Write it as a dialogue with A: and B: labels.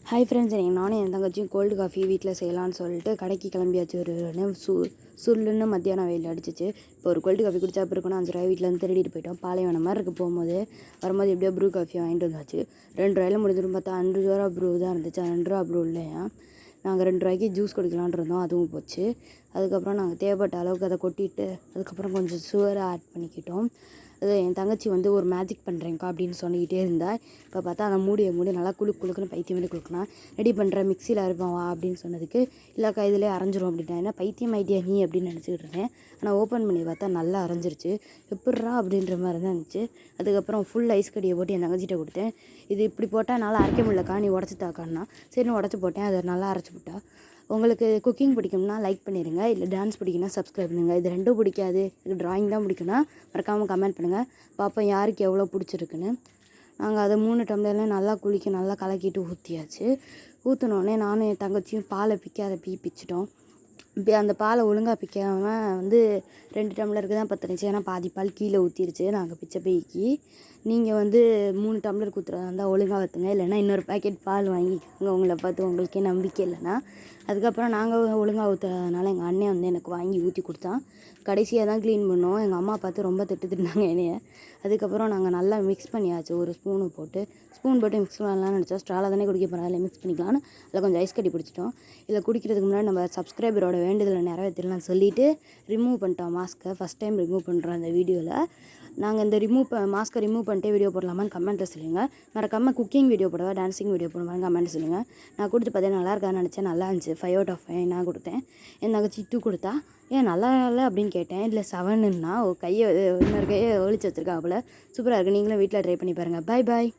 A: Hi friends, நானும் என் தங்கச்சியும் cold coffee வீட்டில் செய்யலான்னு சொல்லிட்டு கடைக்கு கிளம்பியாச்சு. சுல்லுன்னு மத்தியானம் வெயில் அடிச்சிச்சு. இப்போ ஒரு கோல்டு காஃபி குடிச்சா இருக்கணும் 5 ரூபாய் வீட்டில் வந்து திருடிட்டு போயிட்டோம். பாலைவனம் மாதிரி இருக்குது. போகும்போது வரும்போது எப்படியோ ப்ரூ காஃபி வாங்கிட்டு வந்தாச்சு. 2 ரூபாயில் முடிஞ்சிடும் பார்த்தா 5 ரூபா ப்ரூ தான் இருந்துச்சு. 2 ரூபா ப்ரூ இல்லையா. நாங்கள் 2 ரூபாய்க்கு ஜூஸ் குடிக்கலான்னு இருந்தோம், அதுவும் போச்சு. அதுக்கப்புறம் நாங்கள் தேவைப்பட்ட அளவுக்கு அதை கொட்டிட்டு அதுக்கப்புறம் கொஞ்சம் சுகரை ஆட் பண்ணிக்கிட்டோம். அது என் தங்கச்சி வந்து ஒரு மேஜிக் பண்ணுறேங்க்கா அப்படின்னு சொல்லிக்கிட்டே இருந்தா. இப்போ பார்த்தா அந்த மூடி நல்லா குழுக்குன்னு பைத்தியம் மாதிரி குழுக்கணும் ரெடி பண்ணுற மிக்சியில் அரைப்போம் வா அப்படின்னு சொன்னதுக்கு, இல்லைக்கா இதிலே அரைஞ்சிரும் அப்படின்னா. என்ன பைத்தியம் ஐடியா நீ அப்படின்னு நினச்சிக்கிட்டு இருந்தேன். ஆனால் ஓப்பன் பண்ணி பார்த்தா நல்லா அரைஞ்சிருச்சு. எப்பட்றா அப்படின்ற மாதிரி தான் இருந்துச்சு. அதுக்கப்புறம் ஃபுல் ஐஸ் கட்டியை போட்டு என் தங்கச்சிட்ட கொடுத்தேன். இது இப்படி போட்டால் நல்லா அரைக்க முடியலக்கா, நீ உடச்சி தாக்கான்னா. சரின்னு உடச்சி போட்டேன். அதை நல்லா அரைச்சி போட்டா. உங்களுக்கு குக்கிங் பிடிக்கும்னா லைக் பண்ணிடுங்க, இல்லை டான்ஸ் பிடிக்குன்னா சப்ஸ்கிரைப் பண்ணுங்கள். இது ரெண்டும் பிடிக்காது, எனக்கு ட்ராயிங் தான் பிடிக்குன்னா மறக்காமல் கமெண்ட் பண்ணுங்கள். பார்ப்போம் யாருக்கு எவ்வளோ பிடிச்சிருக்குன்னு. நாங்கள் அதை 3 டம்ளர்லேயும் நல்லா நல்லா கலக்கிட்டு ஊற்றியாச்சு. ஊற்றினோடனே நானும் என் தங்கச்சியும் பாலை பிச்சிட்டோம். அந்த பாலை ஒழுங்காக பிக்காமல் வந்து 2 டம்ளருக்கு தான் பத்துனுச்சு. ஏன்னா பாதி பால் கீழே ஊற்றிருச்சு நாங்கள் பிச்சை பைக்கு. நீங்கள் வந்து 3 டம்ளருக்கு ஊற்றுறதா இருந்தால் ஒழுங்காக ஊற்றுங்க, இல்லைன்னா இன்னொரு பேக்கெட் பால் வாங்கிக்கோங்க உங்களை பார்த்து உங்களுக்கே நம்பிக்கை இல்லைன்னா. அதுக்கப்புறம் நாங்கள் ஒழுங்காக ஊற்றுறதுனால எங்கள் அண்ணன் வந்து எனக்கு வாங்கி ஊற்றி கொடுத்தான். கடைசியாக தான் க்ளீன் பண்ணோம். எங்கள் அம்மா பார்த்து ரொம்ப திட்டுனாங்க என்னைய. அதுக்கப்புறம் நாங்கள் நல்லா மிக்ஸ் பண்ணியாச்சு. ஒரு ஸ்பூன் போட்டு மிக்ஸ் பண்ணலாம்னு நினச்சோம். ஸ்ட்ராவில் தானே குடிக்க போகிறோம், அதில் மிக்ஸ் பண்ணிக்கலான்னு அதில் கொஞ்சம் ஐஸ் கட்டி பிடிச்சிட்டோம். இதில் குடிக்கிறதுக்கு முன்னாடி நம்ம சப்ஸ்கிரைபரோட வேண்டுதலை நிறைவேற்றலாம் சொல்லிவிட்டு ரிமூவ் பண்ணிட்டோம் மாஸ்க்கை. ஃபஸ்ட் டைம் ரிமூவ் பண்ணுறோம் அந்த வீடியோவில். நாங்கள் இந்த மாஸ்க்கை ரிமூவ் பண்ணிட்டே வீடியோ போடலாமான்னு கமெண்ட்டில் சொல்லுங்கள். மறக்காமல் குக்கிங் வீடியோ போடுவா, டான்ஸிங் வீடியோ போடுவான்னு கமெண்ட் சொல்லுங்கள். நான் கொடுத்து பார்த்தேன் நல்லா இருக்கான்னு நினச்சேன். நல்லா இருந்துச்சு. 5 out of 5 நான் கொடுத்தேன். என் தங்கச்சி 2 கொடுத்தா. ஏன் நல்லா இல்லை அப்படின்னு கேட்டேன். இல்லை 7ன்னா இன்னொரு கையை ஒழிச்சு வச்சுருக்கா போல். சூப்பராக இருக்குது. நீங்களும் வீட்டில் ட்ரை பண்ணி பாருங்கள். பாய்.